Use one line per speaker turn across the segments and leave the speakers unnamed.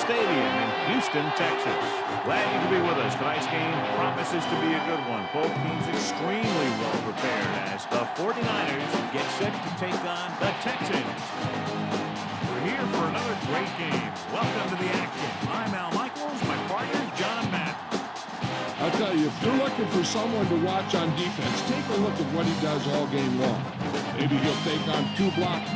Stadium in Houston, Texas. Glad you could be with us. Tonight's game promises to be a good one. Both teams extremely well prepared as the 49ers get set to take on the Texans. We're here for another great game. Welcome to the action. I'm Al Michaels, my partner, John Madden.
I'll tell you, if you're looking for someone to watch on defense, take a look at what he does all game long. Maybe he'll take on 2 blocks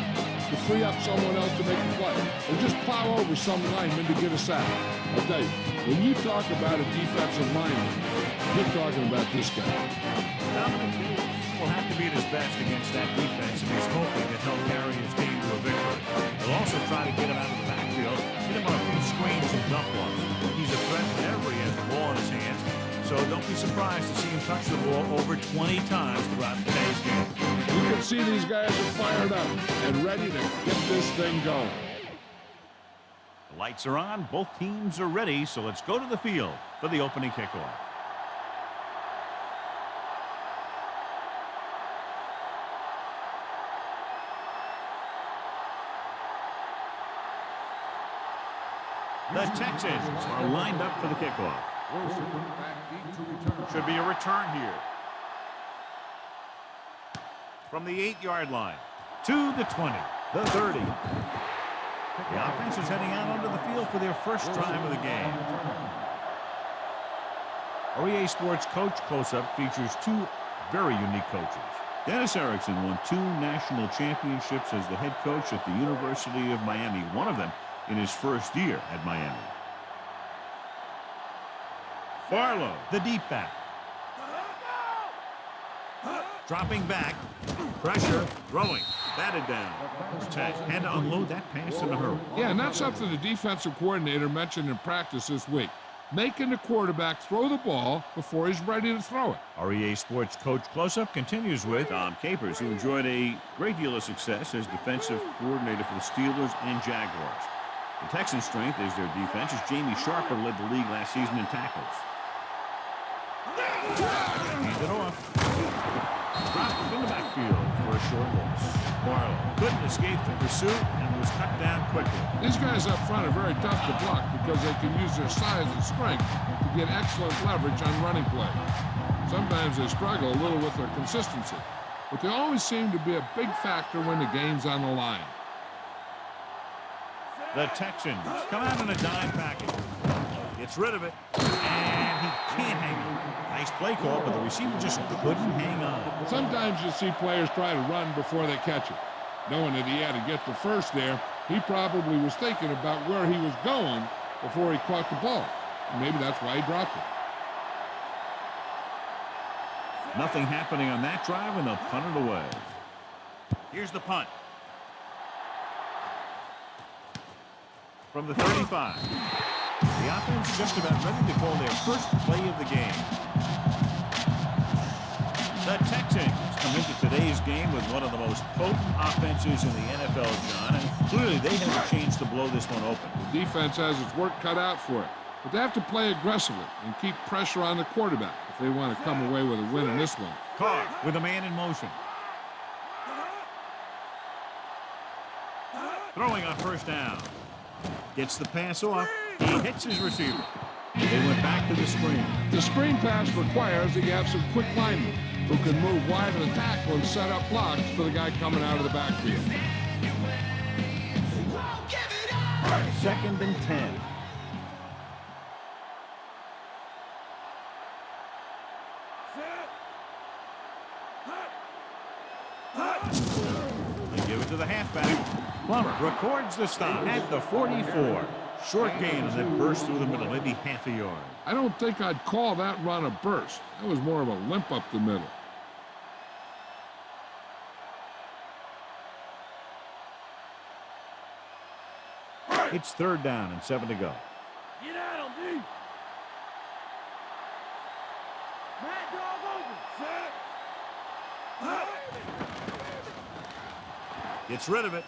to free up someone else to make a play, or just plow over some lineman to get a sack. I'll tell you, when you talk about a defensive lineman, you're talking about this guy.
Dominic Davis will have to be at his best against that defense if he's hoping that he'll carry his team to a victory. He'll also try to get him out of the backfield, hit him on a few screens and dump offs. He's a threat whenever he has the ball in his hands, so don't be surprised to see him touch the ball over 20 times throughout today's game.
You can see these guys are fired up and ready to get this thing going.
The lights are on. Both teams are ready, so let's go to the field for the opening kickoff. The Texans are lined up for the kickoff. Should be a return here. From the 8-yard line to the 20, the 30. The offense is heading out onto the field for their first drive of the game. REA Sports Coach Close-Up features 2 very unique coaches. Dennis Erickson won 2 national championships as the head coach at the University of Miami, one of them in his first year at Miami. Barlow, the deep back. Dropping back, pressure, throwing, batted down. Had to unload that pass in a hurry.
Yeah, and that's something the defensive coordinator mentioned in practice this week. Making the quarterback throw the ball before he's ready to throw it.
REA Sports Coach Close-Up continues with Tom Capers, who enjoyed a great deal of success as defensive coordinator for the Steelers and Jaguars. The Texans' strength is their defense, as Jamie Sharper led the league last season in tackles. Hand it off. Dropped in the backfield for a short loss. Barlow couldn't escape the pursuit and was cut down quickly.
These guys up front are very tough to block because they can use their size and strength to get excellent leverage on running plays. Sometimes they struggle a little with their consistency, but they always seem to be a big factor when the game's on the line.
The Texans come out in a dime package. Gets rid of it, and he can't hang on. Nice play call, but the receiver just couldn't hang on.
Sometimes you see players try to run before they catch it. Knowing that he had to get the first there, he probably was thinking about where he was going before he caught the ball. And maybe that's why he dropped it.
Nothing happening on that drive, and they'll punt it away. Here's the punt. From the 35. The offense just about ready to call their first play of the game. The Texans come into today's game with one of the most potent offenses in the NFL, John, and clearly they have a chance to blow this one open.
The defense has its work cut out for it, but they have to play aggressively and keep pressure on the quarterback if they want to come away with a win in this one.
Carr with a man in motion. Throwing on first down. Gets the pass off. He hits his receiver. They went back to the screen.
The screen pass requires that you have some quick linemen who can move wide of the tackle and set up blocks for the guy coming out of the backfield.
2nd and 10. They give it to the halfback. Plummer records the stop at the 44. Short gain and then burst through the middle, maybe half a yard.
I don't think I'd call that run a burst. That was more of a limp up the middle.
It's 3rd down and 7 to go.
Get at him, D. Mad dog over. Set.
Gets rid of it.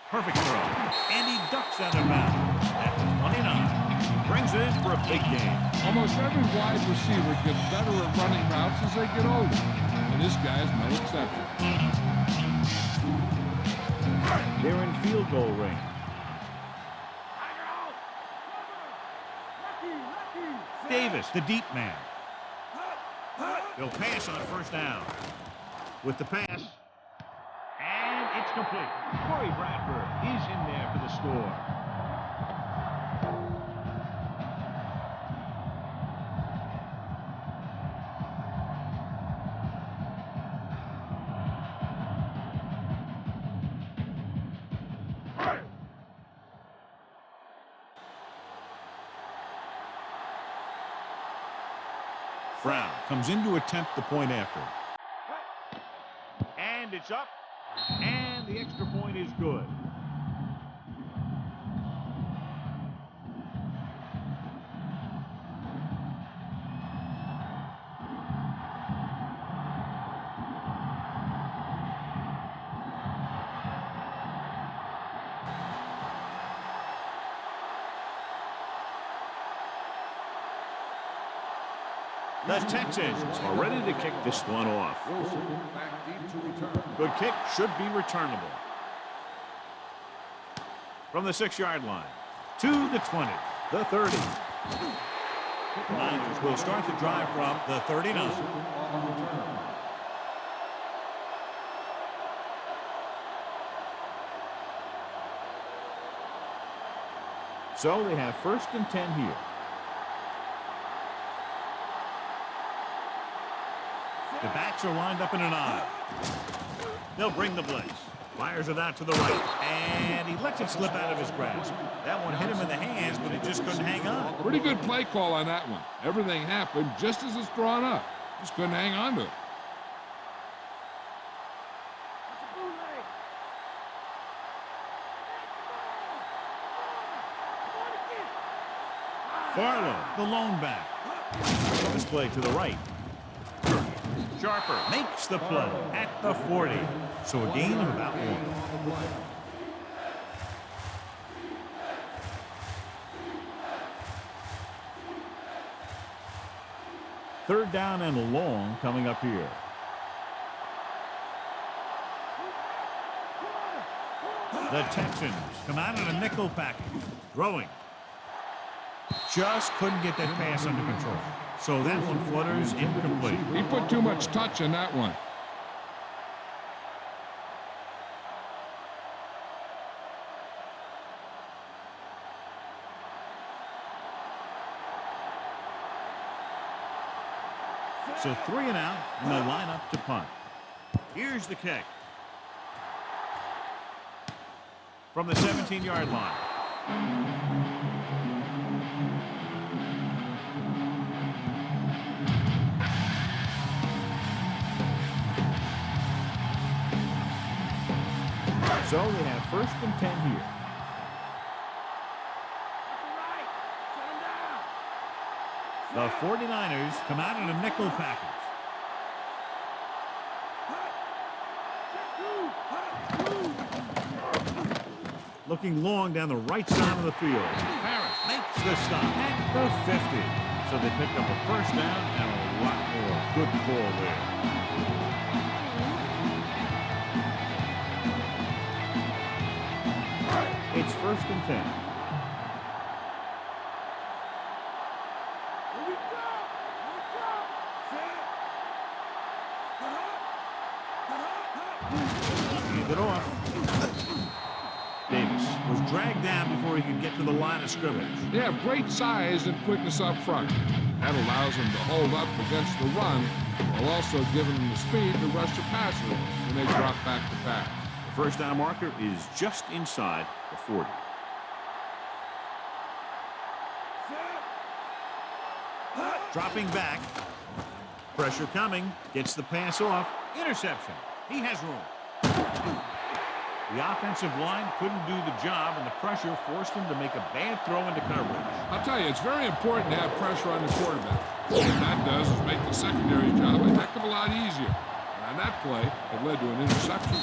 Perfect throw. And he ducks out of bounds at the 29. Brings it in for a big game.
Almost every wide receiver gets better at running routes as they get older. And this guy's no exception.
They're in field goal range. Davis, the deep man. He'll pass on first down. With the pass. And it's complete. Corey Bradford is in there for the score. Brown comes in to attempt the point after. And it's up. And the extra point is good. The Texans are ready to kick this one off. Good kick, should be returnable. From the 6-yard line to the 20, the 30. The Niners will start the drive from the 39. So they have 1st and 10 here. The backs are lined up in an I. They'll bring the blitz. Fires it out to the right, and he lets it slip out of his grasp. That one hit him in the hands, but he just couldn't hang on.
Pretty good play call on that one. Everything happened just as it's drawn up. Just couldn't hang on to it.
Farlow, the lone back. This play to the right. Sharper makes the play at the 40. So a gain of about 1. Third down and long coming up here. The Texans come out in a nickel package. Throwing. Just couldn't get that pass under control. So that one flutters incomplete.
He put too much touch in that one.
So 3 and out, and they'll line up to punt. Here's the kick. From the 17-yard line. So they have 1st and 10 here. The 49ers come out in a nickel package. Looking long down the right side of the field. Harris makes the stop at the 50. So they pick up a 1st down and a lot more. Good call there. It's 1st and 10. Hand it off. Davis was dragged down before he could get to the line of scrimmage.
They have great size and quickness up front. That allows them to hold up against the run while also giving them the speed to rush the passer when they drop back to pass.
The 1st down marker is just inside the 40. Dropping back. Pressure coming. Gets the pass off. Interception. He has room. The offensive line couldn't do the job, and the pressure forced him to make a bad throw into coverage.
I'll tell you, it's very important to have pressure on the quarterback. What that does is make the secondary job a heck of a lot easier. And on that play, it led to an interception.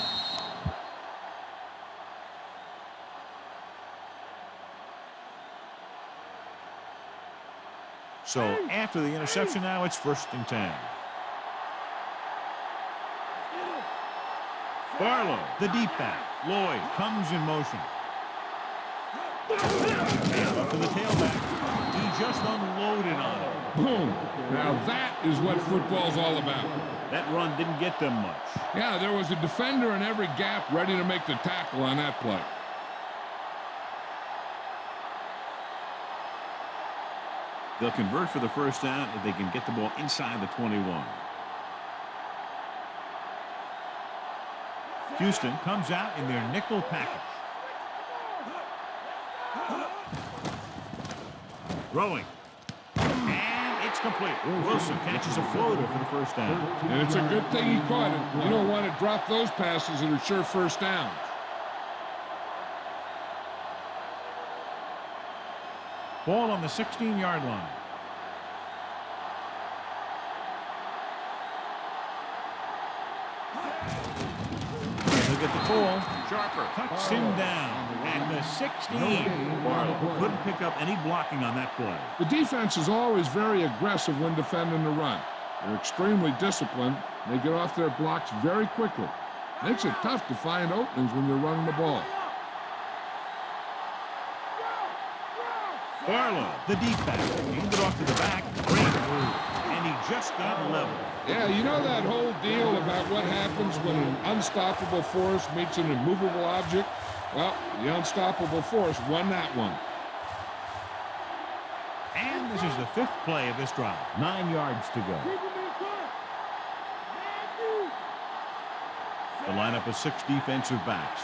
So after the interception now, it's 1st and 10. Barlow, the deep back. Lloyd comes in motion. And up to the tailback. He just unloaded on him.
Boom. Now that is what football's all about.
That run didn't get them much.
Yeah, there was a defender in every gap ready to make the tackle on that play.
They'll convert for the first down if they can get the ball inside the 21. Houston comes out in their nickel package. Throwing. And it's complete. Wilson catches a floater for the first down.
And it's a good thing he caught it. You don't want to drop those passes that are sure first downs.
Ball on the 16-yard line. Look at the call. Sharper cuts him down at the 16. Barlow couldn't pick up any blocking on that play.
The defense is always very aggressive when defending the run. They're extremely disciplined. They get off their blocks very quickly. Makes it tough to find openings when you're running the ball.
Barlow, the deep back, handed it off to the back. Great move. And he just got level.
Yeah, you know that whole deal about what happens when an unstoppable force meets an immovable object? Well, the unstoppable force won that one.
And this is the 5th play of this drive. 9 yards to go. The lineup of 6 defensive backs.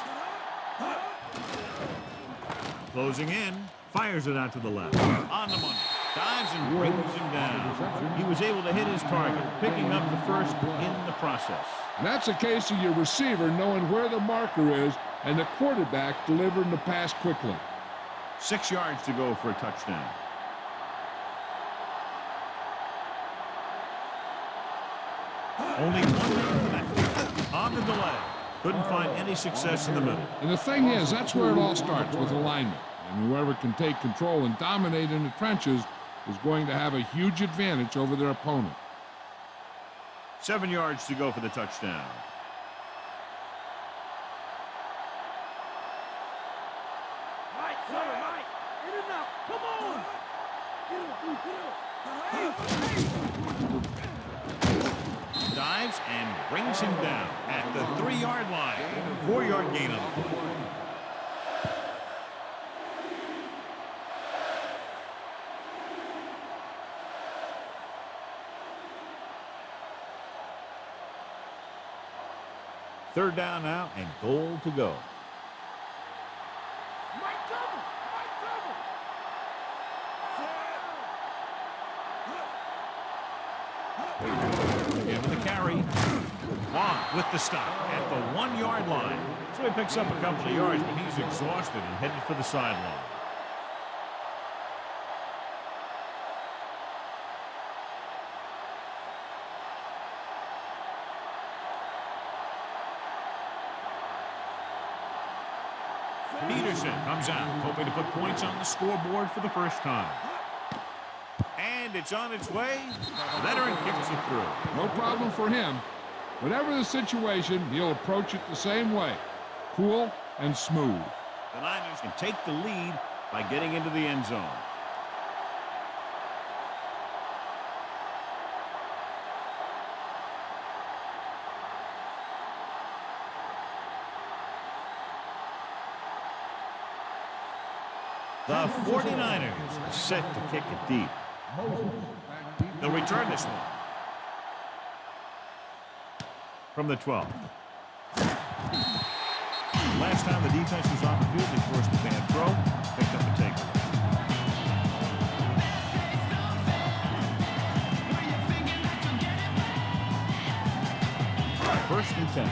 Closing in. Fires it out to the left. On the money. Dives and brings him down. He was able to hit his target, picking up the first in the process.
And that's a case of your receiver knowing where the marker is and the quarterback delivering the pass quickly.
6 yards to go for a touchdown. Only 1 man for that. On the delay. Couldn't find any success in the middle.
And the thing is, that's where it all starts, with alignment. And whoever can take control and dominate in the trenches is going to have a huge advantage over their opponent.
7 yards to go for the touchdown.
Mike, Mike. Get him now. Come on.
Dives and brings him down at the 3-yard line. 4-yard gain on the play. Third down now and goal to go.
Mike double.
Again with the carry. Long with the stop at the 1-yard line. So he picks up a couple of yards, but he's exhausted and headed for the sideline. Peterson comes out, hoping to put points on the scoreboard for the first time. And it's on its way. The veteran kicks it through.
No problem for him. Whatever the situation, he'll approach it the same way. Cool and smooth.
The Niners can take the lead by getting into the end zone. The 49ers set to kick it deep. They'll return this one. From the 12. Last time the defense was on the field, they forced a bad throw, picked up a takeaway. First and 10.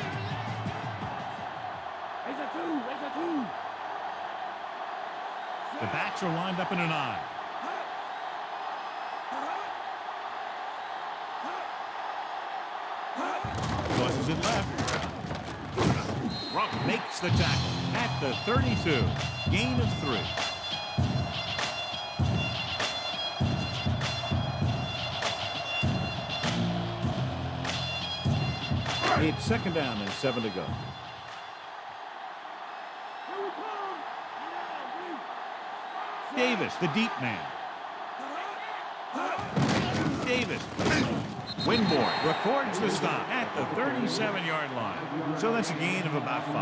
The backs are lined up in an eye. Tosses it left. Rupp makes the tackle at the 32. Gain of 3. It's second down and 7 to go. Davis, the deep man. Davis. Winborn records the stop at the 37-yard line. So that's a gain of about 5.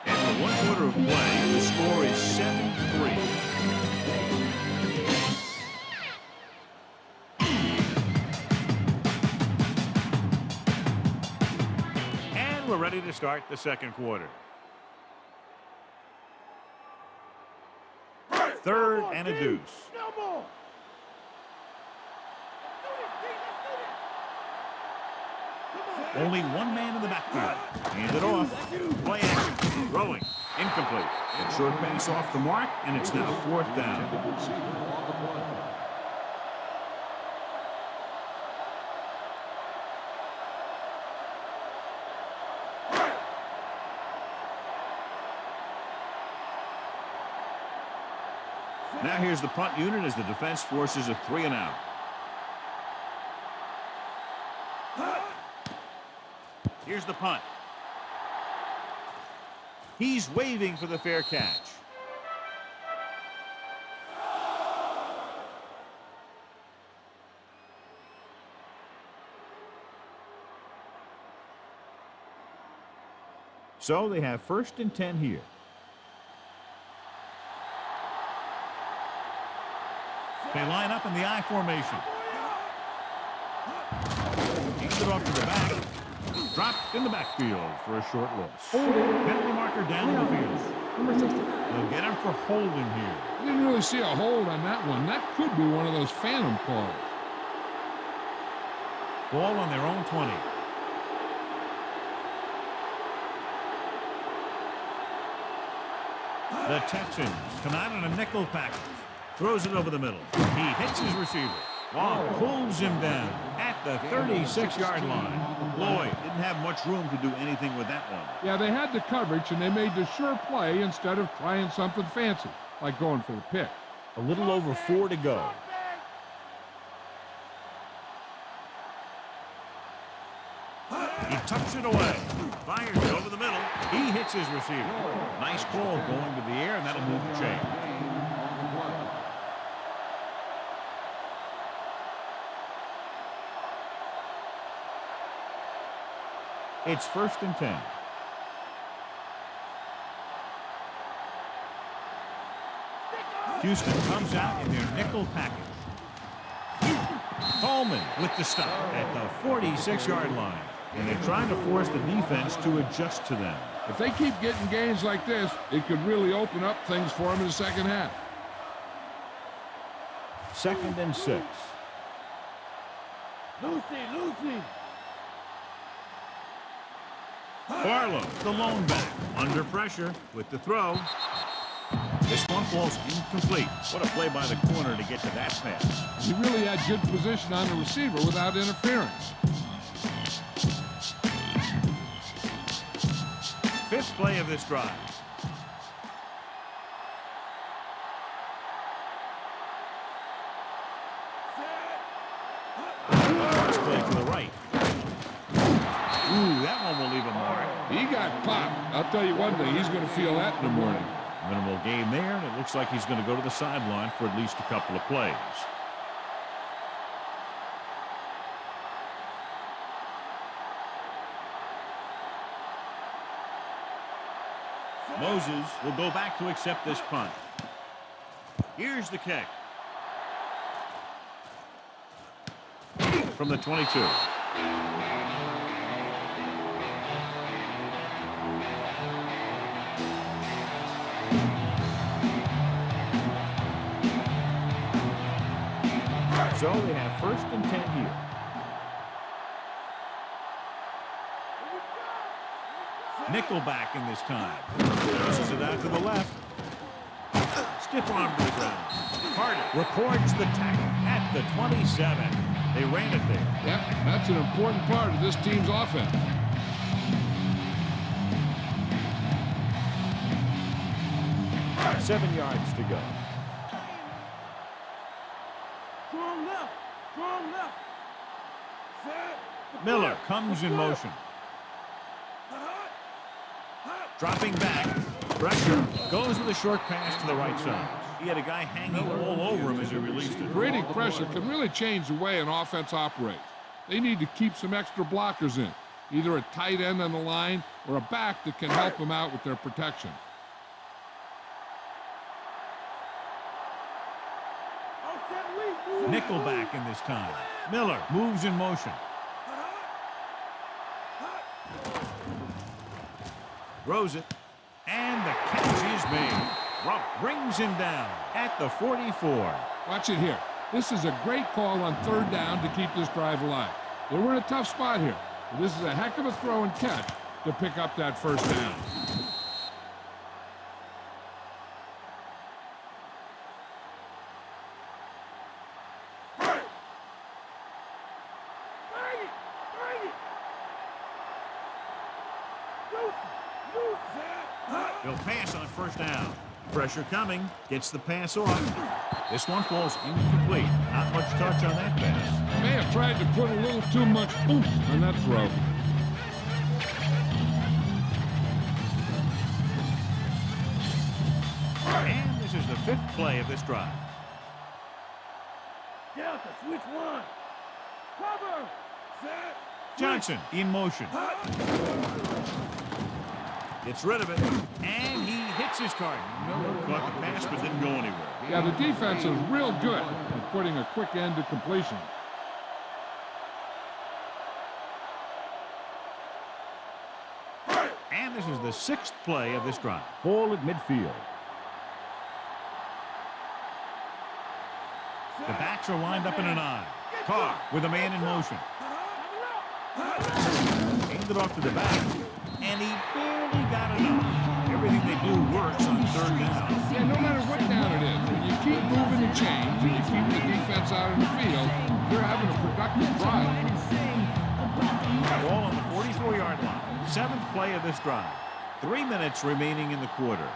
After 1 quarter of play, the score is 7-3. And we're ready to start the second quarter. 3rd and a deuce. Only one man in the backfield. Hand it off. Play action. Throwing. Incomplete. Short pass off the mark, and it's now 4th down. Now here's the punt unit as the defense forces a 3-and-out. Here's the punt. He's waving for the fair catch. So they have 1st and 10 here. They line up in the I formation. Hands it off to the back. Dropped in the backfield for a short loss. Penalty marker down in the field. They'll get him for holding here.
Didn't really see a hold on that one. That could be one of those phantom calls.
Ball on their own 20. The Texans come out in a nickel package. Throws it over the middle. He hits his receiver. Ball pulls him down at the 36-yard line. Lloyd didn't have much room to do anything with that one.
Yeah, they had the coverage, and they made the sure play instead of trying something fancy, like going for the pick.
A little over 4 to go. He tucks it away. Fires it over the middle. He hits his receiver. Nice call going to the air, and that'll move the chain. It's 1st and 10. Houston comes out in their nickel package. Coleman with the stop at the 46-yard line. And they're trying to force the defense to adjust to them.
If they keep getting gains like this, it could really open up things for them in the second half.
2nd and 6.
Lucy.
Barlow, the lone back, under pressure with the throw. This one falls incomplete. What a play by the corner to get to that pass.
He really had good position on the receiver without interference.
5th play of this drive. First play to the right. Ooh, that one will leave a mark.
He got popped. I'll tell you one thing, he's going to feel that in the morning.
Minimal gain there, and it looks like he's going to go to the sideline for at least a couple of plays. Moses will go back to accept this punt. Here's the kick. From the 22. So they have 1st and 10 here. Nickelback in this time. Tosses it out to the left. Stiff arm to the ground. Carter records the tackle at the 27. They ran it there.
Yep, that's an important part of this team's offense.
Right, 7 yards to go.
Strong left.
Miller comes in motion. Dropping back. Pressure. Goes with a short pass to the right side. He had a guy hanging all over him as he released it.
Creating pressure can really change the way an offense operates. They need to keep some extra blockers in, either a tight end on the line or a back that can help them out with their protection.
Nickelback in this time. Miller moves in motion. Throws it. And the catch is made. Rupp brings him down at the 44.
Watch it here. This is a great call on third down to keep this drive alive. They were in a tough spot here, but this is a heck of a throw and catch to pick up that first down.
He'll pass on first down. Pressure coming. Gets the pass off. This one falls incomplete. Not much touch on that pass.
May have tried to put a little too much oomph on that throw.
And this is the 5th play of this drive.
Delta, switch one. Cover. Set.
Johnson in motion. Gets rid of it, and he hits his target. Caught the pass, but didn't go anywhere.
Yeah, the defense is real good at putting a quick end to completion.
And this is the 6th play of this drive.
Ball at midfield.
The backs are lined up in an eye. Carr with a man in motion. Handed off to the back, and he barely got enough. Everything they do works on third down.
Yeah, no matter what down it is, when you keep moving the chains and you keep the defense out in the field, you're having a productive drive.
Ball on the 44-yard line. 7th play of this drive. 3 minutes remaining in the quarter.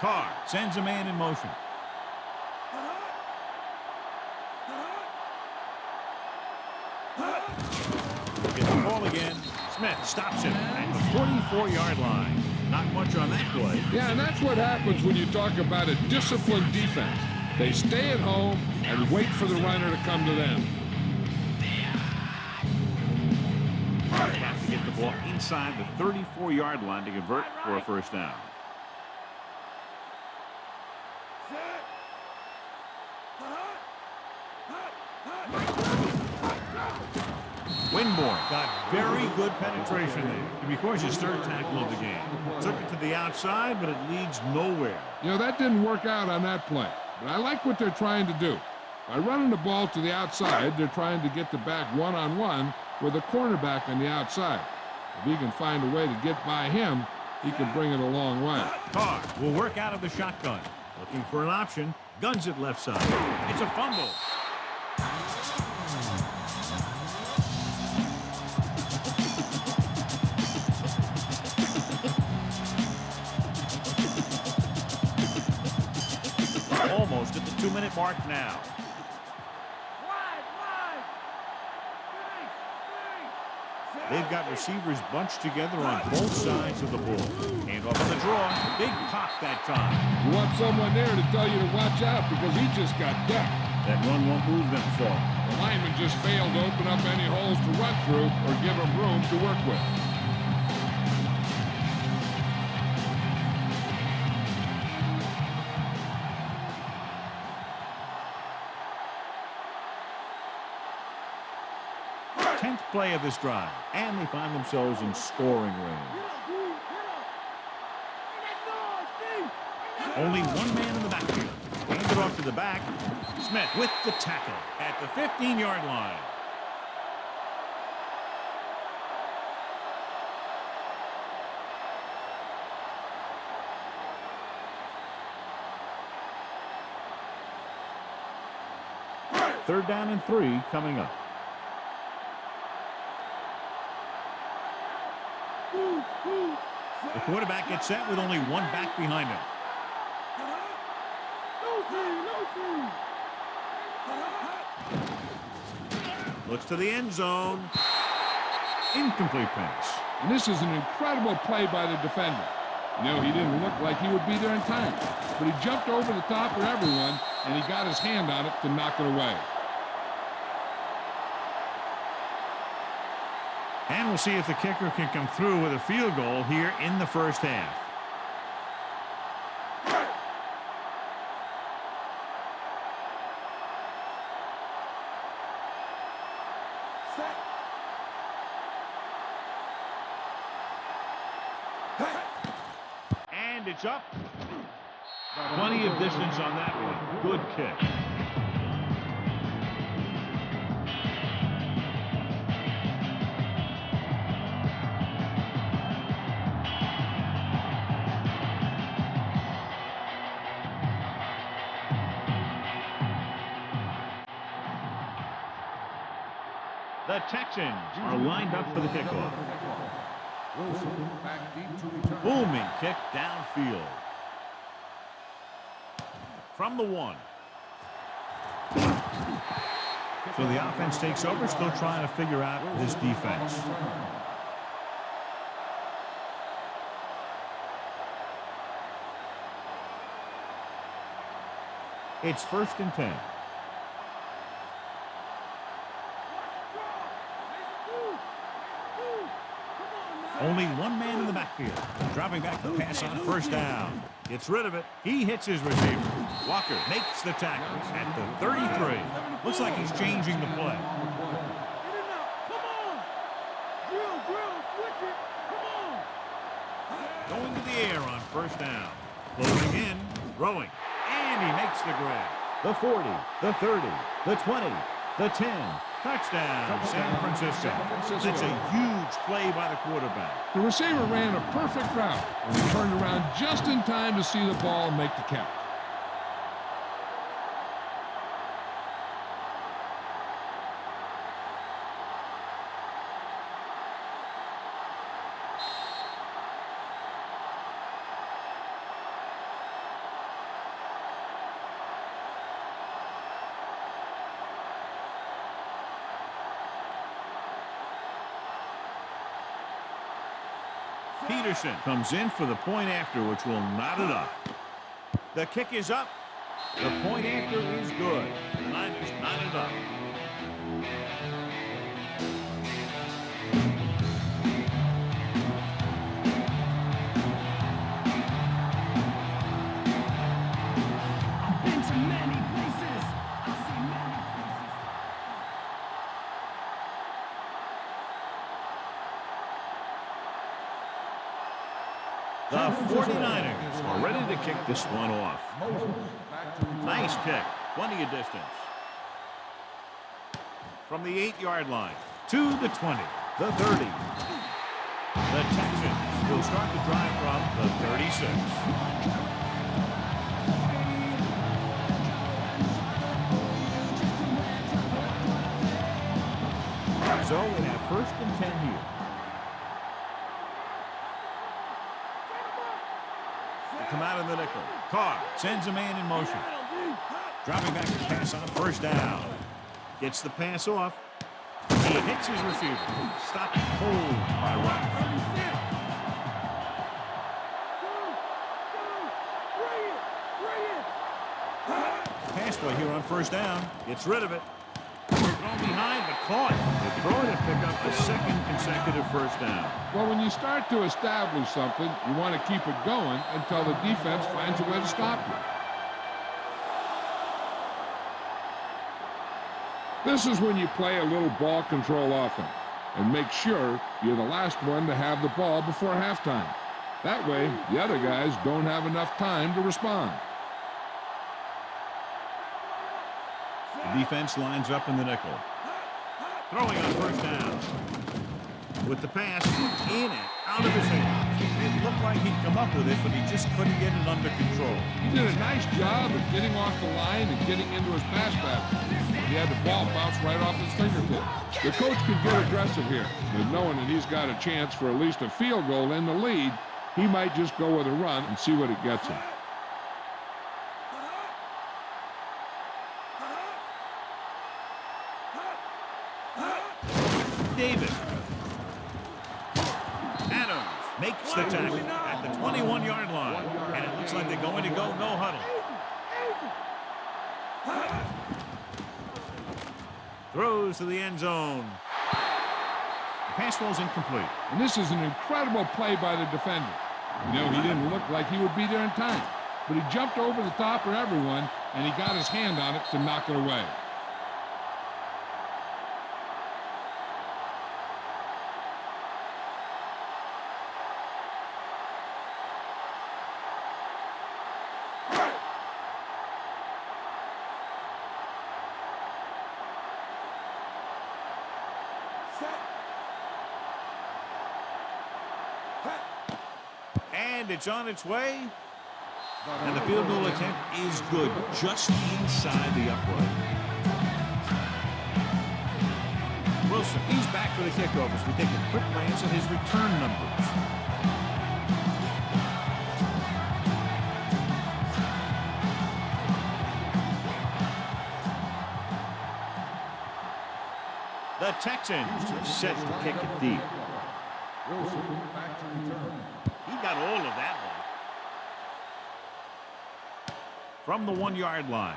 Carr sends a man in motion. Get the ball again. Smith stops him at the 44-yard line. Not much on that play.
Yeah, and that's what happens when you talk about a disciplined defense. They stay at home and wait for the runner to come to them.
They have to get the ball inside the 34-yard line to convert for a first down. Winborn got very good penetration there. And because his 3rd tackle of the game. Took it to the outside, but it leads nowhere.
You know, that didn't work out on that play. But I like what they're trying to do. By running the ball to the outside, they're trying to get the back one-on-one with a cornerback on the outside. If he can find a way to get by him, he can bring it a long way.
Carr will work out of the shotgun. Looking for an option. Guns it left side. It's a fumble. Almost at the 2-minute mark now. They've got receivers bunched together on both sides of the ball. And off on the draw. Big pop that time.
You want someone there to tell you to watch out because he just got decked.
That run won't move them far.
The lineman just failed to open up any holes to run through or give him room to work with.
Play of this drive, and they find themselves in scoring range. Only one man in the backfield. Handed off to the back. Smith with the tackle at the 15-yard line. Third down and 3 coming up. The quarterback gets set with only one back behind him. Looks to the end zone. Incomplete pass.
And this is an incredible play by the defender. You know, he didn't look like he would be there in time, but he jumped over the top of everyone, and he got his hand on it to knock it away.
And we'll see if the kicker can come through with a field goal here in the first half. And it's up. Plenty of distance on that one. Good kick. The Texans are lined up for the kickoff. Booming kick downfield. From the 1. So the offense takes over, still trying to figure out this defense. It's 1st and 10. Only one man in the backfield. Dropping back the pass on 1st down. Gets rid of it. He hits his receiver. Walker makes the tackle at the 33. Looks like he's changing the play. Going to the air on 1st down. Closing in, throwing, and he makes the grab. The 40, the 30, the 20, the 10. Touchdown, San Francisco. It's a huge play by the quarterback.
The receiver ran a perfect route, and he turned around just in time to see the ball and make the catch.
Peterson comes in for the point after, which will knot it up. The kick is up. The point after is good. The Niners knot it up.
I've been to many places. I've seen many places.
The 49ers are ready to kick this one off. Nice kick. Plenty of distance. From the 8-yard line to the 20, the 30. The Texans will start the drive from the 36. So we have 1st and 10 here. Come out of the nickel. Carr sends a man in motion. Dropping back to pass on 1st down. Gets the pass off. He hits his receiver. Stopped cold by Rock. Pass play here on 1st down. Gets rid of it. Thrown behind, but caught. They throw it and pick up the 2nd consecutive 1st down.
Well, when you start to establish something, you want to keep it going until the defense finds a way to stop you. This is when you play a little ball control offense and make sure you're the last one to have the ball before halftime. That way, the other guys don't have enough time to respond.
The defense lines up in the nickel. Throwing on 1st down. With the pass in and out of his hands. It looked like he'd come up with it, but he just couldn't get it under control.
He did a nice job of getting off the line and getting into his pass pattern. He had the ball bounce right off his fingertips. The coach could get aggressive here, but knowing that he's got a chance for at least a field goal in the lead, he might just go with a run and see what it gets him.
Davis. the tackle at the 21-yard line. And it looks like they're going to go no huddle. Throws to the end zone. The pass ball's incomplete.
And this is an incredible play by the defender. You know, he didn't look like he would be there in time, but he jumped over the top of everyone, and he got his hand on it to knock it away.
And it's on its way. And the field goal attempt is good, just inside the upright. Wilson, he's back for the kickoff as we take a quick glance at his return numbers. The Texans set to kick it deep. He got all of that one. From the 1-yard line.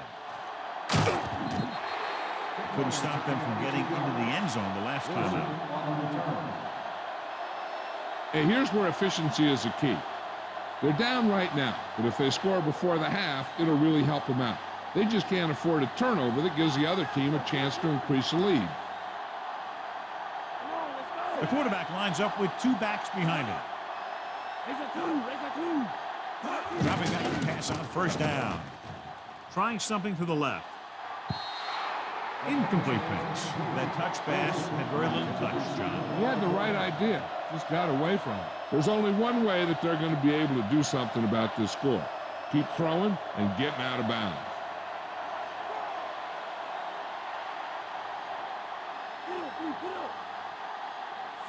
Couldn't stop them from getting into the end zone the last time out.
Hey, here's where efficiency is the key. They're down right now, but if they score before the half, it'll really help them out. They just can't afford a turnover that gives the other team a chance to increase the lead.
The quarterback lines up with 2 backs behind him. Dropping back to pass on first down. Trying something to the left. Incomplete pass. That touch pass had very little touch, John.
He had the right idea, just got away from it. There's only one way that they're going to be able to do something about this score. Keep throwing and getting out of bounds.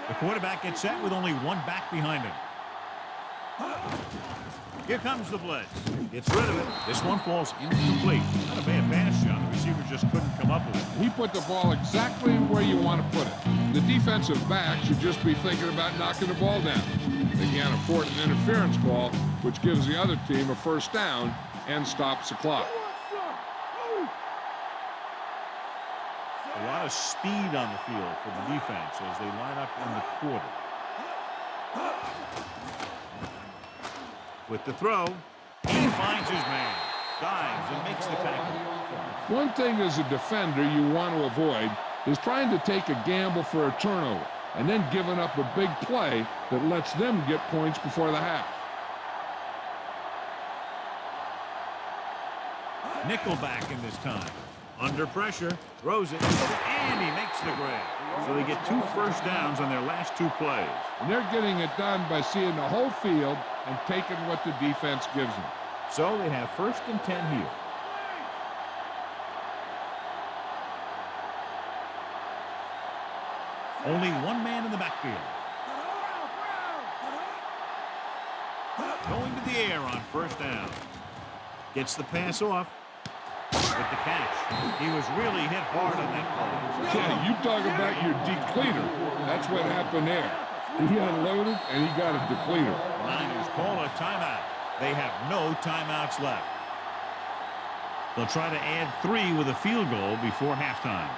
The quarterback gets set with only 1 back behind him. Here comes the blitz. Gets rid of it. This one falls incomplete. Not a bad pass, John. The receiver just couldn't come up with it.
He put the ball exactly where you want to put it. The defensive back should just be thinking about knocking the ball down. They can't afford an interference call, which gives the other team a first down and stops the clock.
A lot of speed on the field for the defense as they line up in the quarter. With the throw, he finds his man, dives, and makes the tackle.
One thing as a defender you want to avoid is trying to take a gamble for a turnover and then giving up a big play that lets them get points before the half.
Nickelback in this time. Under pressure, throws it, and he makes the grab. So they get 2 first downs on their last 2 plays.
And they're getting it done by seeing the whole field and taking what the defense gives them.
So they have 1st and 10 here. Only 1 man in the backfield. Going to the air on first down. Gets the pass off. With the catch. He was really hit hard on that play.
Yeah, you talk about your depleter. That's what happened there. He unloaded, and he got a depleter.
The Niners call a timeout. They have no timeouts left. They'll try to add 3 with a field goal before halftime.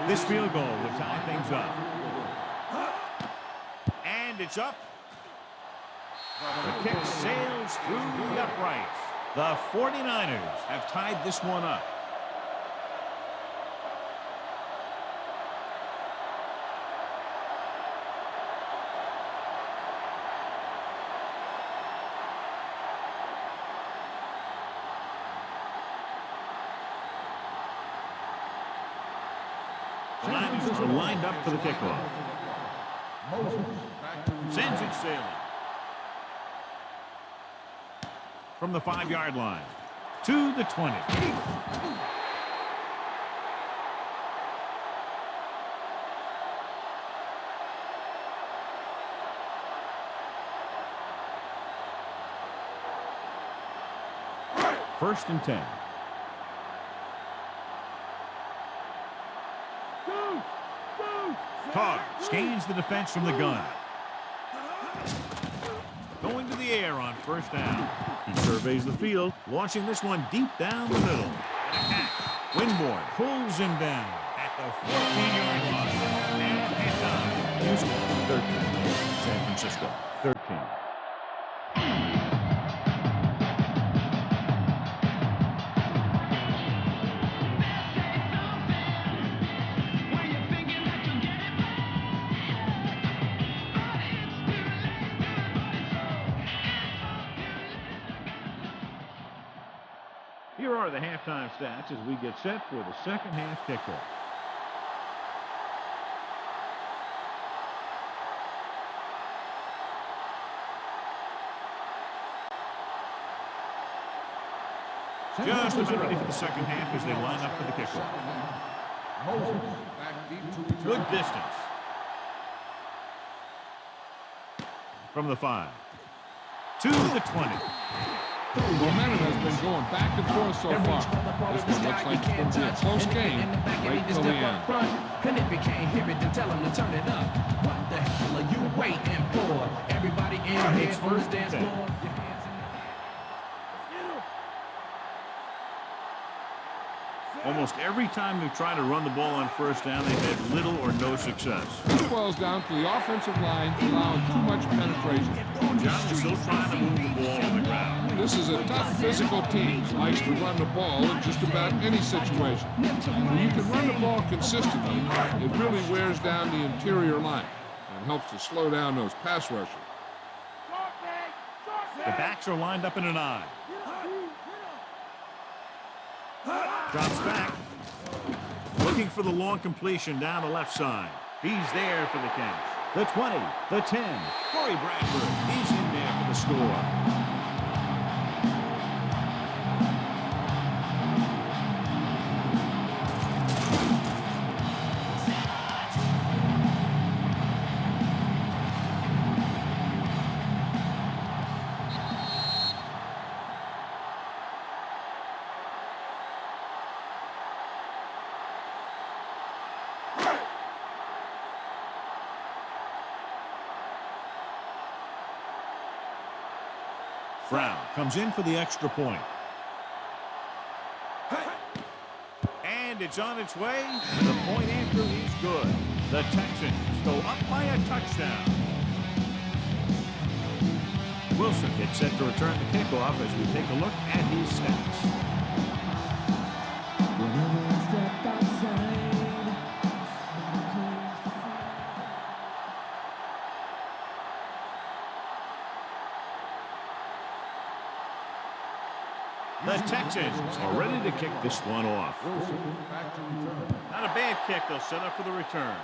This field goal will tie things up. And it's up. The kick sails through the uprights. The 49ers have tied this one up. The Niners are lined up for the kickoff. Sends it sailing. From the 5-yard line to the 20. First and 10. Carr scans the defense from the gun. Going to the air on first down. He surveys the field, launching this one deep down the middle. And a catch. Winborn pulls him down at the 14-yard line. And halftime. Houston 13. San Francisco 13. Here are the halftime stats as we get set for the second half kickoff. Just about ready for the second half as they line up for the kickoff. Good distance. From the 5. To the 20.
Momentum has been going back and forth so far. This one looks like it's going to be a close game right till the end.
And if you can't hear it, then tell them to turn it up. What the hell are you waiting for? Everybody in here on the dance floor.
Almost every time they've tried to run the ball on first down, they've had little or no success.
This boils down to the offensive line allowing too much penetration.
John's still trying to move the ball on the ground.
This is a tough physical team that likes to run the ball in just about any situation. When you can run the ball consistently, it really wears down the interior line and helps to slow down those pass rushers.
The backs are lined up in an I. Drops back. Looking for the long completion down the left side. He's there for the catch. The 20, the 10. Corey Bradford, he's in there for the score. Brown comes in for the extra point. And it's on its way. And the point after is good. The Texans go up by a touchdown. Wilson gets set to return the kickoff as we take a look at his stats. The Texans are ready to kick this one off. Not a bad kick. They'll set up for the return.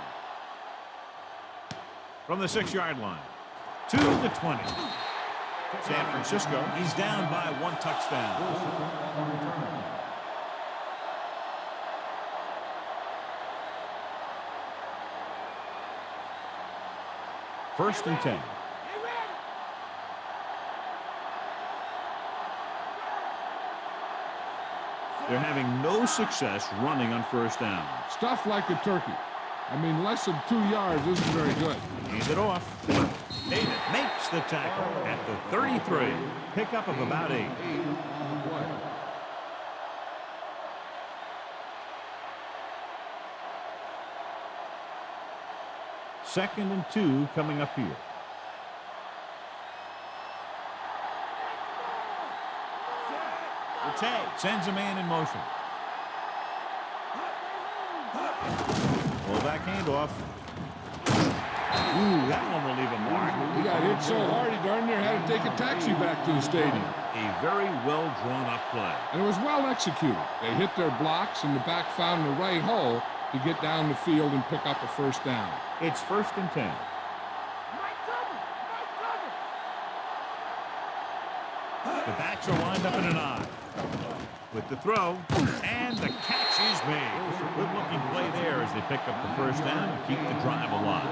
From the 6-yard line to the 20. San Francisco is down by 1 touchdown. First and 10. They're having no success running on first down.
Stuff like a turkey. I mean, less than 2 yards isn't very good.
Hands it off. David makes the tackle at the 33. Pickup of about 8. Second and 2 coming up here. The tag sends a man in motion. Fullback handoff. Ooh, that one will leave a mark.
He got hit so hard he darn near had to take a taxi back to the stadium.
A very well drawn up play.
And it was well executed. They hit their blocks and the back found the right hole to get down the field and pick up a first down.
It's first and 10. The backs are lined up in an I. With the throw, and the catch is made. Good-looking play there as they pick up the first down and keep the drive alive.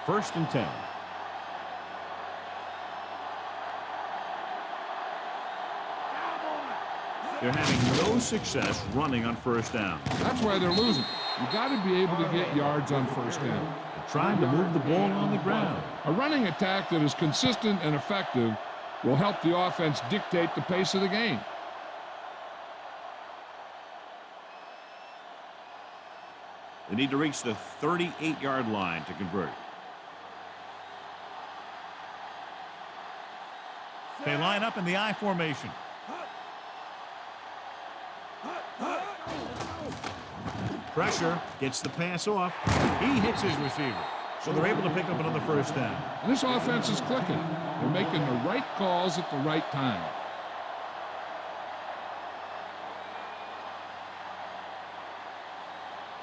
First and 10. They're having no success running on first down.
That's why they're losing. You got to be able to get yards on first down.
They're trying to move the ball on the ground.
A running attack that is consistent and effective will help the offense dictate the pace of the game.
They need to reach the 38-yard line to convert. They line up in the I formation. Pressure gets the pass off. He hits his receiver. So they're able to pick up another first down.
And this offense is clicking. They're making the right calls at the right time.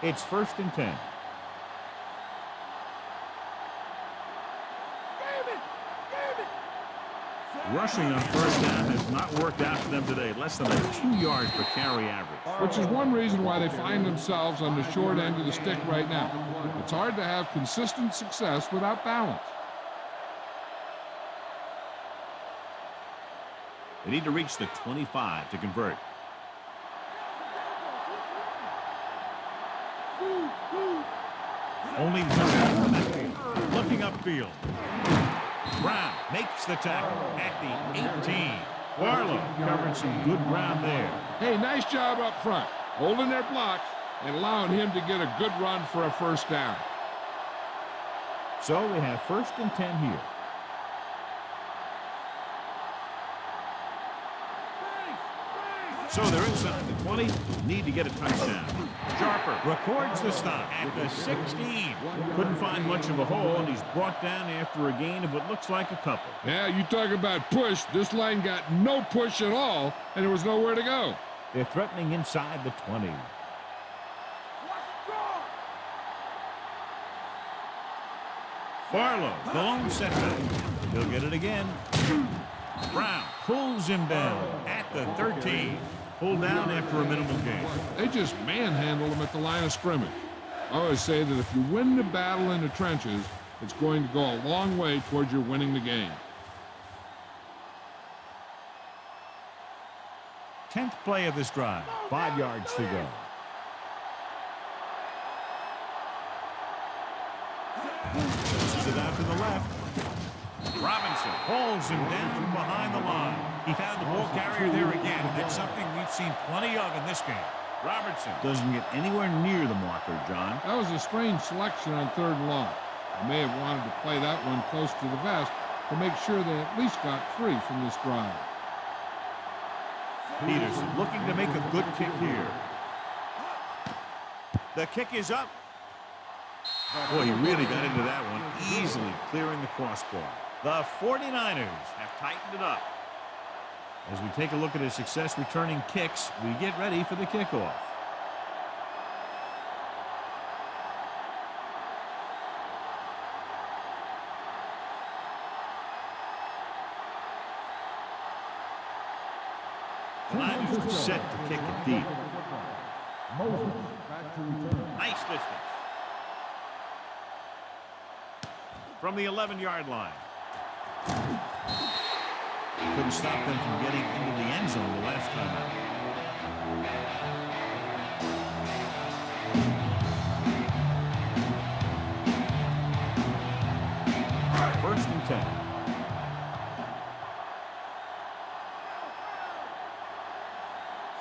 It's 1st and 10. Rushing on first down has not worked out for them today. Less than a 2 yards per carry average.
Which is one reason why they find themselves on the short end of the stick right now. It's hard to have consistent success without balance.
They need to reach the 25 to convert. Only one in that field. Looking upfield. Brown makes the tackle at the 18. Barlow covered some good ground there.
Hey, nice job up front, holding their blocks and allowing him to get a good run for a first down.
So we have 1st and 10 here. So they're inside the 20, need to get a touchdown. Sharper records the stop at the 16. Couldn't find much of a hole, and he's brought down after a gain of what looks like a couple.
Yeah, you talk about push. This line got no push at all, and there was nowhere to go.
They're threatening inside the 20. Barlow, the lone setback. He'll get it again. Brown pulls him down at the 13. Pulled down after a minimal gain.
They just manhandled him at the line of scrimmage. I always say that if you win the battle in the trenches, it's going to go a long way towards your winning the game.
10th play of this drive. 5 yards to go. Pushes it out to the left. Robinson pulls him down from behind the line. He found the ball carrier there again, and that's something we've seen plenty of in this game. Robertson doesn't get anywhere near the marker, John.
That was a strange selection on 3rd and long. They may have wanted to play that one close to the vest to make sure they at least got 3 from this drive.
Peterson looking to make a good kick here. The kick is up. Boy, he really got into that one, easily clearing the crossbar. The 49ers have tightened it up. As we take a look at his success returning kicks, we get ready for the kickoff. The Niners are set to kick it deep. Nice distance. From the 11-yard line. Couldn't stop them from getting into the end zone the last time out. All right, 1st and 10.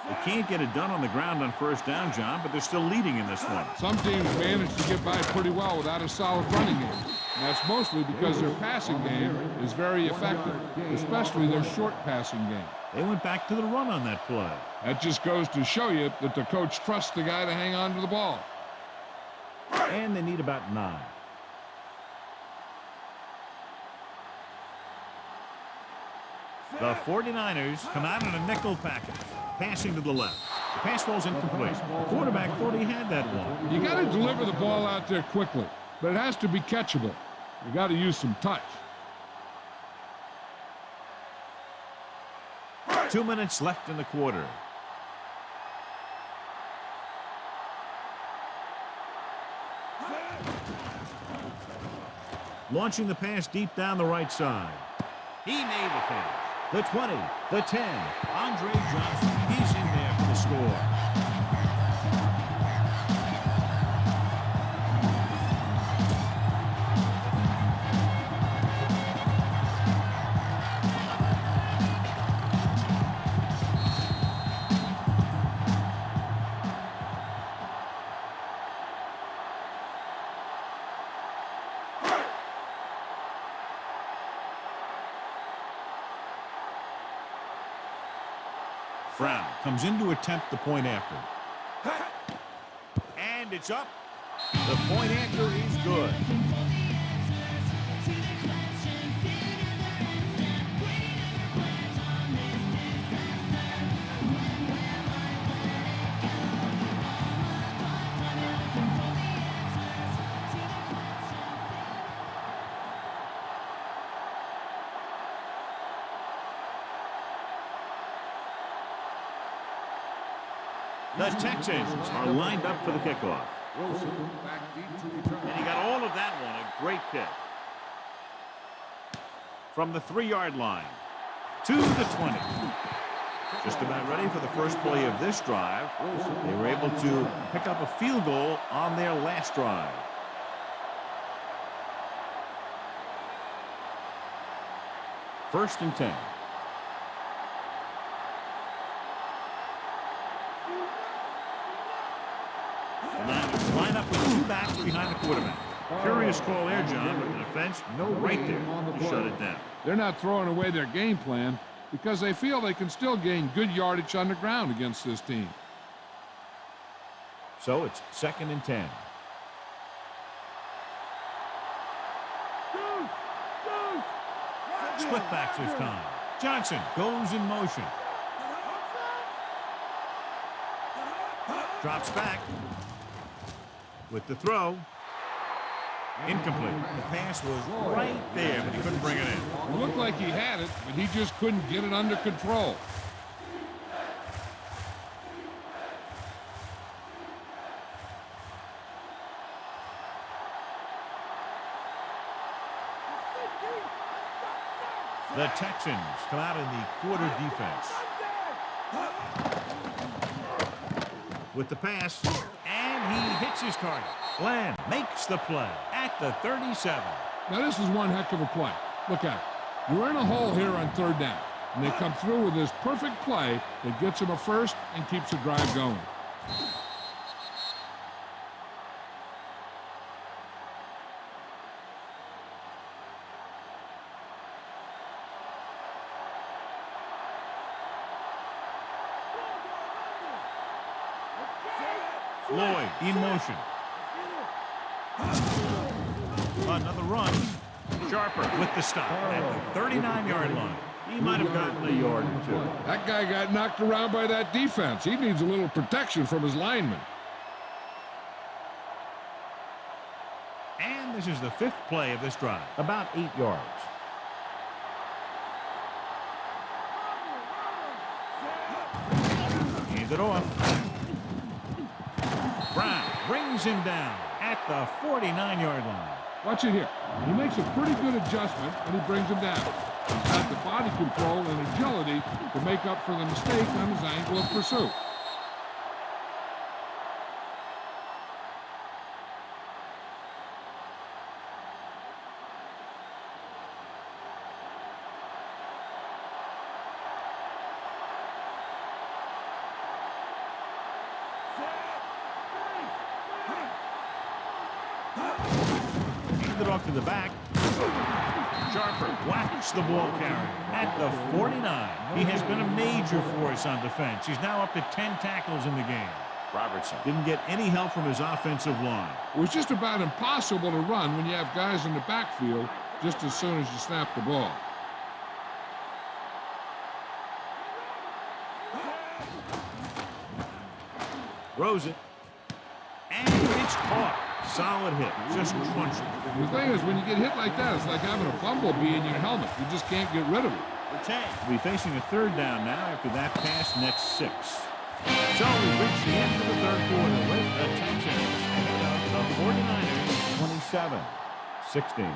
They can't get it done on the ground on first down, John, but they're still leading in this one.
Some teams manage to get by pretty well without a solid running game. And that's mostly because their passing game is very effective, especially their short passing game.
They went back to the run on that play.
That just goes to show you that the coach trusts the guy to hang on to the ball.
And they need about 9. The 49ers come out in a nickel package, passing to the left. The pass falls incomplete. The quarterback thought he had that one.
You got to deliver the ball out there quickly, but it has to be catchable. You got to use some touch.
2 minutes left in the quarter. Launching the pass deep down the right side. He made the pass. The 20, the 10. Andre Johnson, he's in score. Brown comes in to attempt the point after. And it's up. The point after is good. The Texans are lined up for the kickoff. And he got all of that one. A great kick. From the 3-yard line to the 20. Just about ready for the first play of this drive. They were able to pick up a field goal on their last drive. First and 10. Line up with 2 backs behind the quarterback. Curious call there, John, but the defense, right there to shut it down.
They're not throwing away their game plan because they feel they can still gain good yardage on the ground against this team.
So it's 2nd and 10. Split backs this time. Johnson goes in motion. Drops back. With the throw. Incomplete. The pass was right there, but he couldn't bring it in.
It looked like he had it, but he just couldn't get it under control.
The Texans come out in the quarter defense. With the pass, and he hits his target. Bland makes the play at the 37.
Now this is one heck of a play. Look at it. You're in a hole here on 3rd down, and they come through with this perfect play that gets them a first and keeps the drive going.
Lloyd in motion. Another run. Sharper with the stop at the 39-yard line. He might have gotten a yard or two.
That guy got knocked around by that defense. He needs a little protection from his linemen.
And this is the 5th play of this drive. About 8 yards. Hands it off. Brown brings him down at the 49-yard line.
Watch it here. He makes a pretty good adjustment, and he brings him down. He's got the body control and agility to make up for the mistake on his angle of pursuit.
It off to the back. Sharper whacks the ball carrier at the 49. He has been a major force on defense. He's now up to 10 tackles in the game. Robertson didn't get any help from his offensive line.
It was just about impossible to run when you have guys in the backfield just as soon as you snap the ball.
Throws it. And it's caught. Solid hit. Just crunched it.
The thing is, when you get hit like that, it's like having a bumblebee in your helmet. You just can't get rid of it.
We'll be facing a 3rd down now after that pass next 6. So we've reached the end of the 3rd quarter with the Texans ahead of the 49ers 27-16.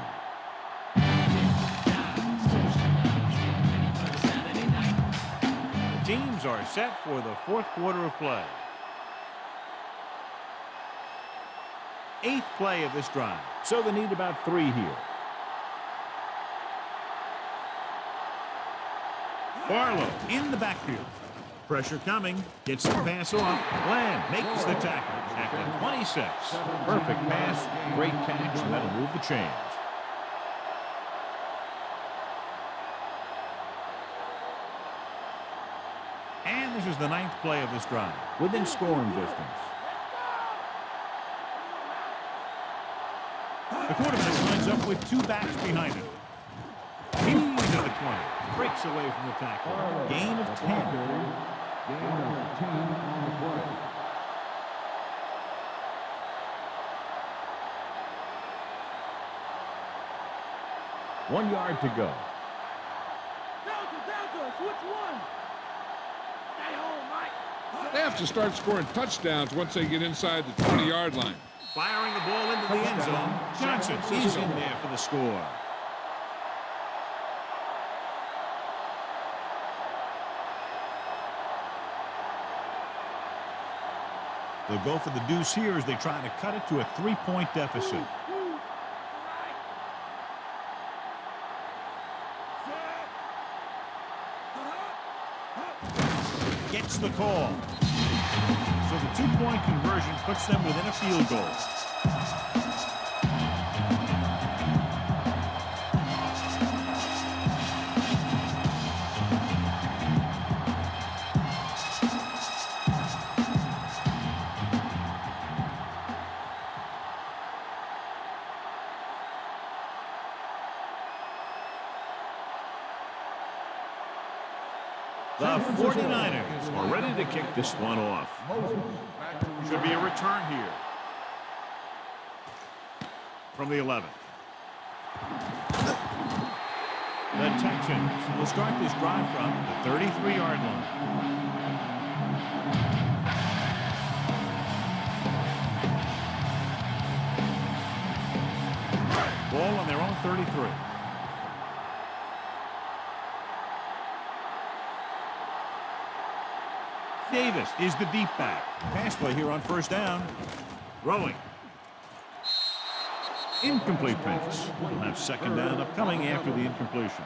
The teams are set for the fourth quarter of play. 8th play of this drive, so they need about 3 here. Barlow in the backfield. Pressure coming. Gets the pass off. Bland makes the tackle at the 26. Perfect pass. Great catch, and that'll move the chains. And this is the 9th play of this drive, within scoring distance. The quarterback lines up with 2 backs behind him. He's at the 20. Breaks away from the tackle. Gain of 10.
Gain of 10 on the play.
One yard to go.
Delta, which one? Stay home, Mike.
They have to start scoring touchdowns once they get inside the 20-yard line.
Firing the ball into the end zone. Johnson, he's in there for the score. They'll go for the deuce here as they try to cut it to a 3-point deficit. Gets the call. So the 2-point conversion puts them within a field goal. The 49ers are ready to kick this one off. Should be a return here. From the 11. The Texans will start this drive from the 33-yard line. Ball on their own 33. Davis is the deep back. Pass play here on first down. Throwing. Incomplete pass. We'll have second down upcoming after the incompletion.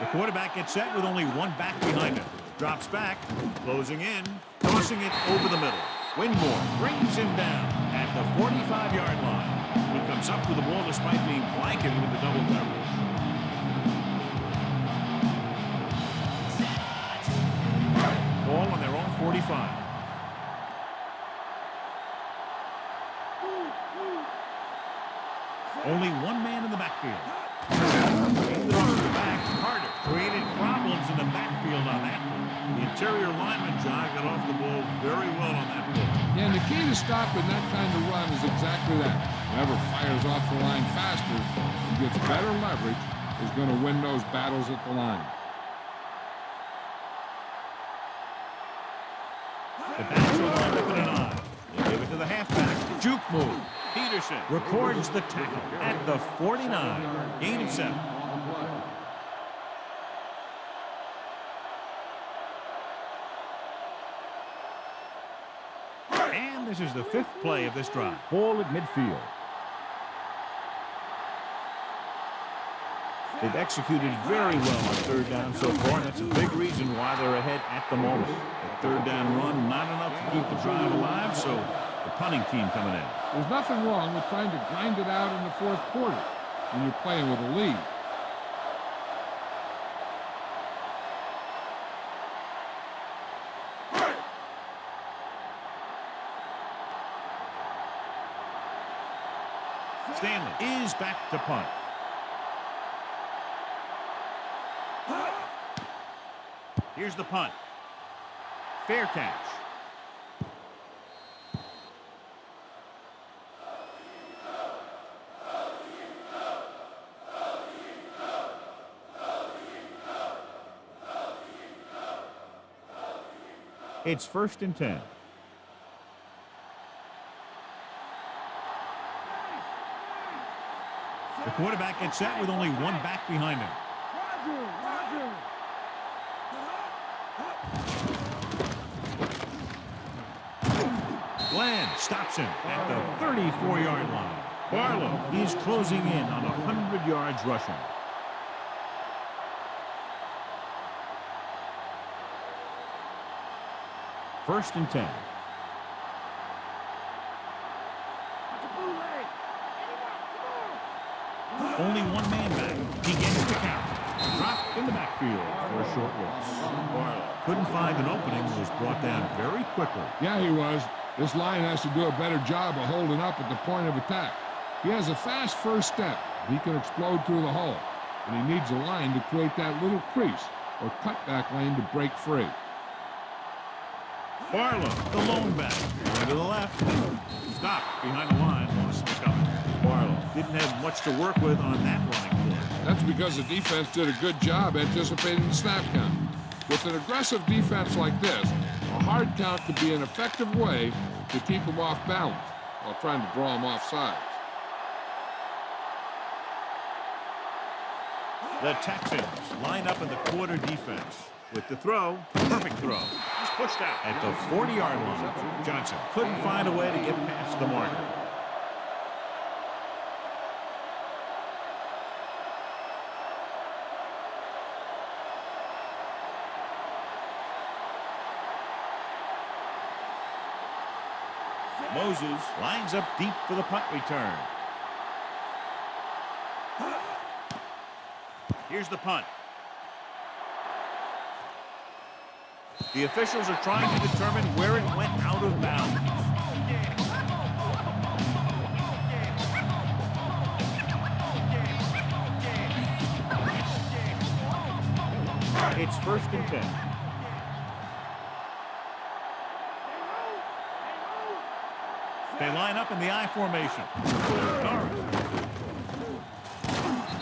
The quarterback gets set with only 1 back behind him. Drops back, closing in, tossing it over the middle. Winmore brings him down at the 45-yard line. He comes up with the ball despite being blanketed with the double coverage. Ball on their own 45. Only 1 man in the backfield. Handed off to the back. Carter created problems in the backfield on that one. The interior lineman, John, got off the ball very well on that play.
Yeah, and the key to stopping that kind of run is exactly that. Whoever fires off the line faster and gets better leverage is going to win those battles at the line.
The backs are lined up in an eye. They give it to the halfback. Juke move. Peterson records the tackle at the 49. Gain of 7. And this is the 5th play of this drive. Ball at midfield. They've executed very well on third down so far, and that's a big reason why they're ahead at the moment. The third down run, not enough to keep the drive alive, so the punting team coming in.
There's nothing wrong with trying to grind it out in the fourth quarter when you're playing with a lead.
Stanley is back to punt. Here's the punt. Fair catch. It's 1st and 10. The quarterback gets set with only one back behind him. Glenn stops him at the 34-yard line. Barlow is closing in on 100 yards rushing. First and 10. Only one man back. He gets the count. Dropped in the backfield for a short loss. Barlow couldn't find an opening and was brought down very quickly.
Yeah, he was. This line has to do a better job of holding up at the point of attack. He has a fast first step. He can explode through the hole. And he needs a line to create that little crease or cutback lane to break free.
Barlow, the lone back. Going to the left. Stopped behind the line. Lost some coverage. Barlow didn't have much to work with on that running play.
That's because the defense did a good job anticipating the snap count. With an aggressive defense like this, a hard count could be an effective way to keep them off balance while trying to draw them off sides.
The Texans line up in the quarter defense. With the throw, perfect throw. He's pushed out at the 40-yard line. Johnson couldn't find a way to get past the marker. Moses lines up deep for the punt return. Here's the punt. The officials are trying to determine where it went out of bounds. It's 1st and 10. They line up in the I formation.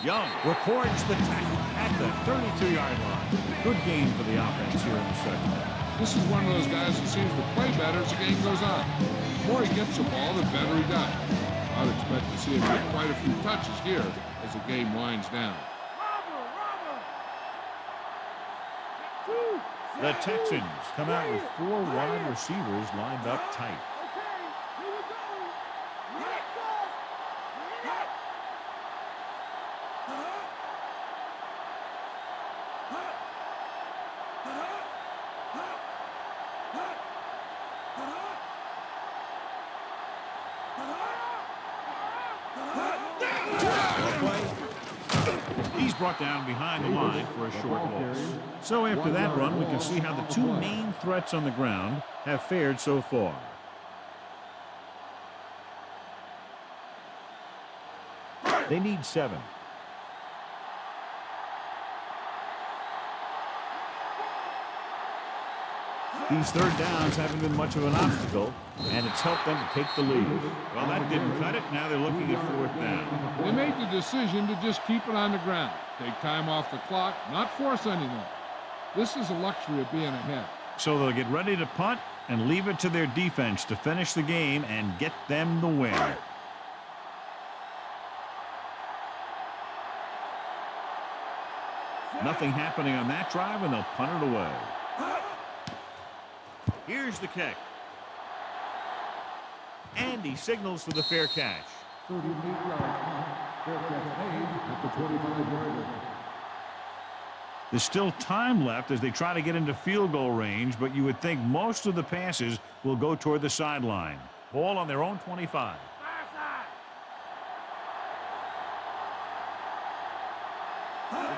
Young records the tackle at the 32-yard line. Good game for the offense here in the second half.
This is one of those guys that seems to play better as the game goes on. The more he gets the ball, the better he does. I'd expect to see him get quite a few touches here as the game winds down.
The Texans come out with 4 wide receivers lined up tight. He's brought down behind the line for a short loss. So after that run, we can see how the two main threats on the ground have fared so far. They need 7. These third downs haven't been much of an obstacle, and it's helped them to take the lead. Well, that didn't cut it. Now they're looking at 4th down.
They made the decision to just keep it on the ground. Take time off the clock, not force anything. This is a luxury of being ahead.
So they'll get ready to punt and leave it to their defense to finish the game and get them the win. Nothing happening on that drive, and they'll punt it away. Here's the kick. And he signals for the fair catch.
38-yard fair catch made at the 25-yard line.
There's still time left as they try to get into field goal range, but you would think most of the passes will go toward the sideline. Ball on their own 25.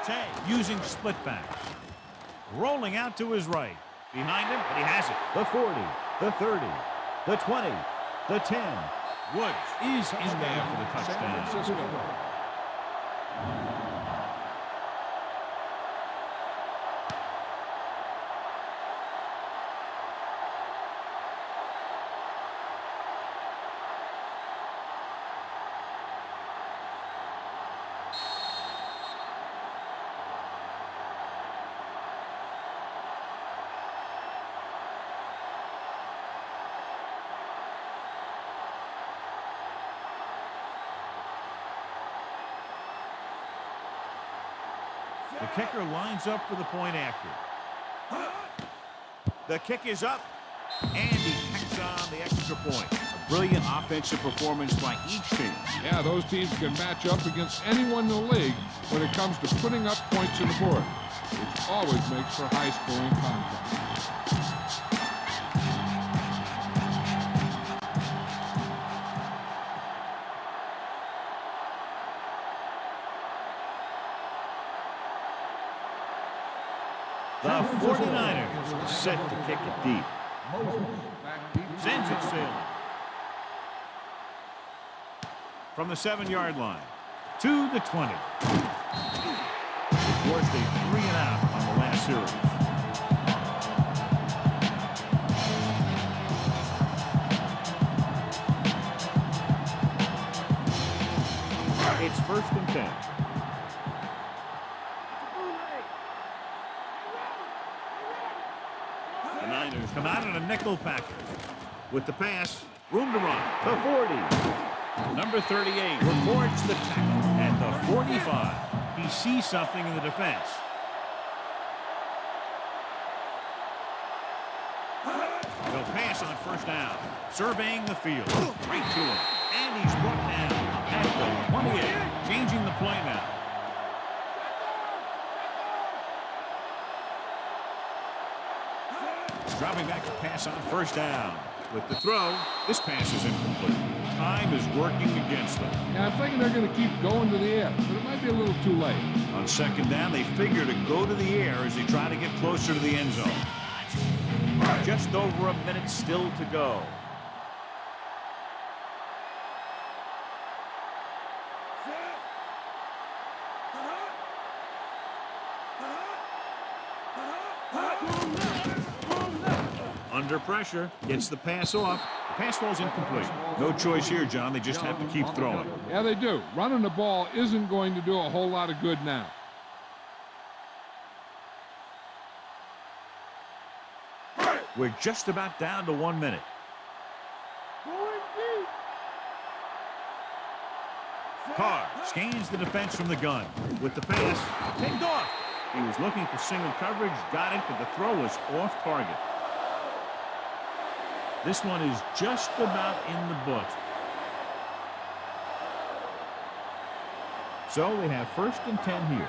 Tay using split backs. Rolling out to his right. Behind him, but he has it. The 40, the 30, the 20, the 10. Woods is in there for the touchdown. The kicker lines up for the point after. The kick is up, and he tacks on the extra point. A brilliant offensive performance by each team.
Yeah, those teams can match up against anyone in the league when it comes to putting up points on the board, which always makes for high-scoring content.
The 49ers set to kick it deep. Sends it sailing. From the 7-yard line to the 20. It forced a 3-and-out on the last series. It's 1st and 10. The Niners come out in a nickel package. With the pass, room to run. The 40. Number 38 records the tackle at the 45. He sees something in the defense. They'll pass on 1st down. Surveying the field. Right to him. And he's brought down at the 28. Changing the play now. Dropping back to pass on 1st down. With the throw, this pass is incomplete. Time is working against them.
Yeah, I'm thinking they're going to keep going to the air, but it might be a little too late.
On 2nd down, they figure to go to the air as they try to get closer to the end zone. Just over a minute still to go. Under pressure, gets the pass off. The pass falls incomplete. No choice here, John. They just have to keep throwing.
Yeah, they do. Running the ball isn't going to do a whole lot of good now.
We're just about down to 1 minute. Carr scans the defense from the gun. With the pass, picked off. He was looking for single coverage, got it, but the throw was off target. This one is just about in the books. So they have 1st and 10 here.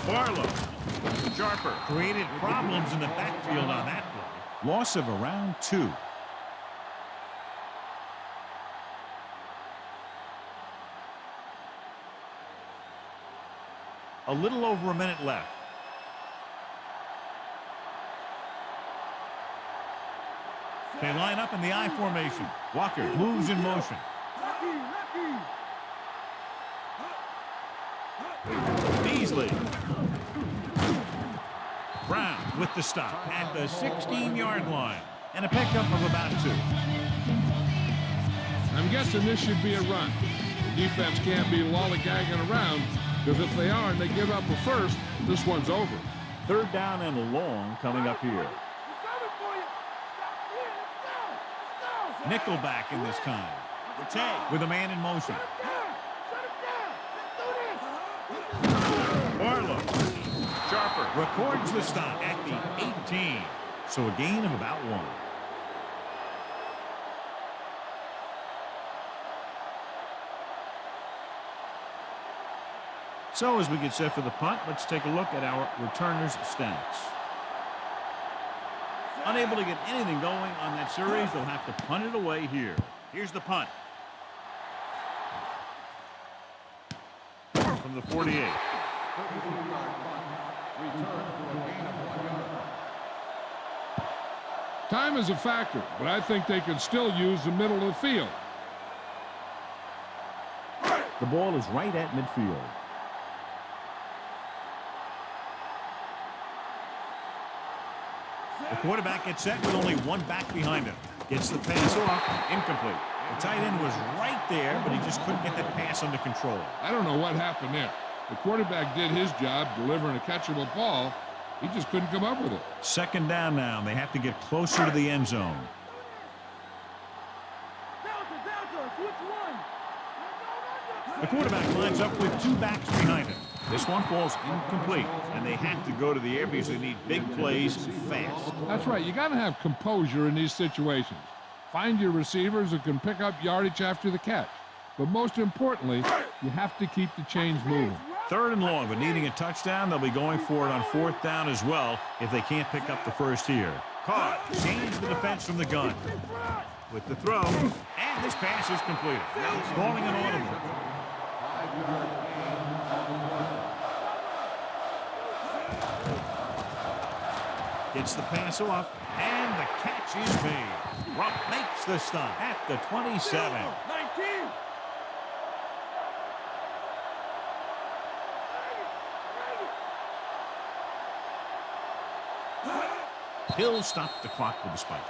Barlow, Sharper created problems in the backfield on that play. Loss of around 2. A little over a minute left. They line up in the I formation. Walker moves in motion. Beasley. Brown with the stop at the 16-yard line. And a pickup of about 2.
I'm guessing this should be a run. The defense can't be lollygagging around, because if they are and they give up a 1st, this one's over.
3rd down and long coming up here. Nickelback in this time. With a man in motion. Barlow. Sharper records the stop at the 18. So a gain of about 1. So as we get set for the punt, let's take a look at our returners' stats. Unable to get anything going on that series, they'll have to punt it away here. Here's the punt. From the 48.
Time is a factor, but I think they can still use the middle of the field.
The ball is right at midfield. The quarterback gets set with only 1 back behind him. Gets the pass off, incomplete. The tight end was right there, but he just couldn't get that pass under control.
I don't know what happened there. The quarterback did his job, delivering a catchable ball. He just couldn't come up with it.
2nd down now. They have to get closer to the end zone.
Delta, switch
The quarterback lines up with two backs behind him. This one falls incomplete, and they have to go to the air because they need big plays fast.
That's right. You got to have composure in these situations. Find your receivers who can pick up yardage after the catch. But most importantly, you have to keep the chains moving.
3rd and long, but needing a touchdown, they'll be going for it on 4th down as well if they can't pick up the first here. Caught. Change the defense from the gun. With the throw, and this pass is completed. Calling an audible. Gets the pass off, and the catch is made. Rupp makes the stop at the 27.
19.
He'll stop the clock with a spike.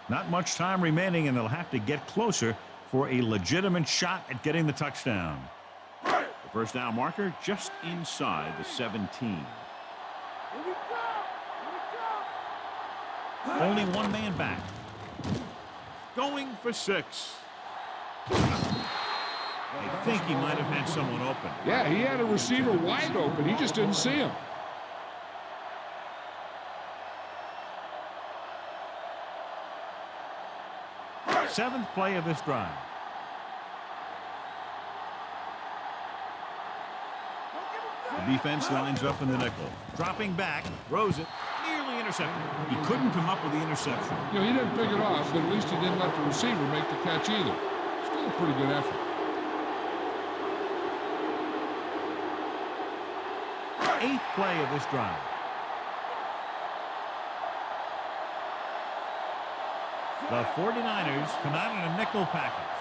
Not much time remaining, and they'll have to get closer for a legitimate shot at getting the touchdown. The first down marker just inside the 17. Only one man back. Going for 6. I think he might have had someone open.
Yeah, he had a receiver wide open. He just didn't see him.
Seventh play of this drive. The defense lines up in the nickel. Dropping back, throws it, nearly intercepted. He couldn't come up with the interception.
You know, he didn't pick it off, but at least he didn't let the receiver make the catch either. Still a pretty good effort.
8th play of this drive. The 49ers come out in a nickel package.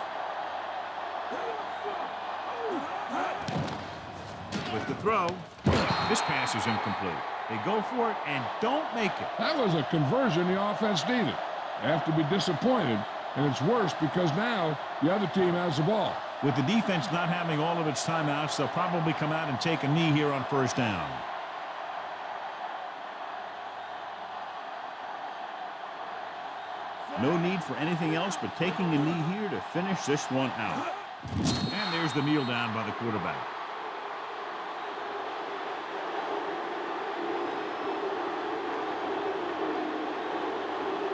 With the throw, this pass is incomplete. They go for it and don't make it.
That was a conversion the offense needed. They have to be disappointed, and it's worse because now the other team has the ball.
With the defense not having all of its timeouts, they'll probably come out and take a knee here on first down. No need for anything else but taking a knee here to finish this one out. And there's the kneel down by the quarterback.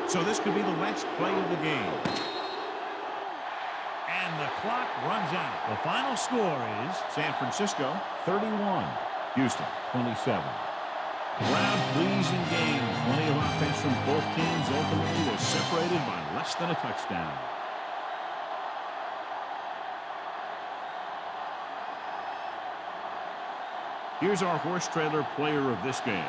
So this could be the last play of the game. And the clock runs out. The final score is San Francisco 31, Houston 27. Crowd-pleasing game. Plenty of offense from both teams. Ultimately was separated by less than a touchdown. Here's our horse trailer player of this game.